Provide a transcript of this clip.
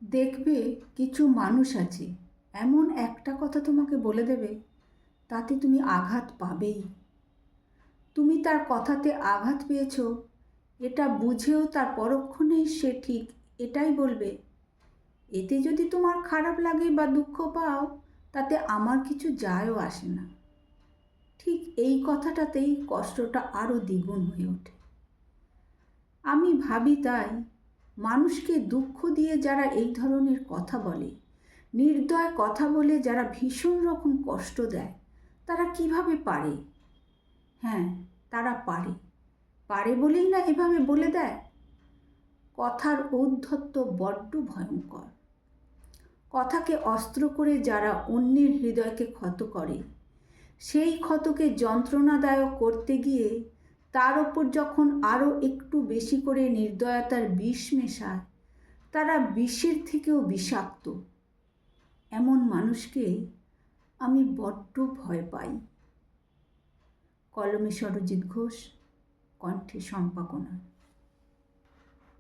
দেখবে কিছু মানুষ আছে, এমন একটা কথা তোমাকে বলে দেবে, তাতে তুমি আঘাত পাবেই। তুমি তার কথাতে আঘাত পেয়েছো এটা বুঝেও তার পরক্ষণেই সে ঠিক এটাই বলবে। এতে যদি তোমার খারাপ লাগে বা দুঃখ পাও, তাতে আমার কিছু যায়ও আসে না। ঠিক এই কথাটাতেই কষ্টটা আরও দ্বিগুণ হয়ে ওঠে। আমি ভাবি তাই, মানুষকে দুঃখ দিয়ে যারা এই ধরনের কথা বলে, নির্দয় কথা বলে যারা ভীষণ রকম কষ্ট দেয়, তারা কিভাবে পারে? হ্যাঁ, তারা পারে। পারে বলেই না এভাবে বলে দেয়। কথার ঔদ্ধত্য বড্ড ভয়ঙ্কর। কথাকে অস্ত্র করে যারা অন্যের হৃদয়কে ক্ষত করে, সেই ক্ষতকে যন্ত্রণাদায়ক করতে গিয়ে তার ওপর যখন আরও একটু বেশি করে নির্দয়তার বিষ মেশায়, তারা বিষের থেকেও বিষাক্ত। এমন মানুষকে আমি বড্ড ভয় পাই। কলমে সরজিৎ ঘোষ, কণ্ঠে শম্পা কোনা।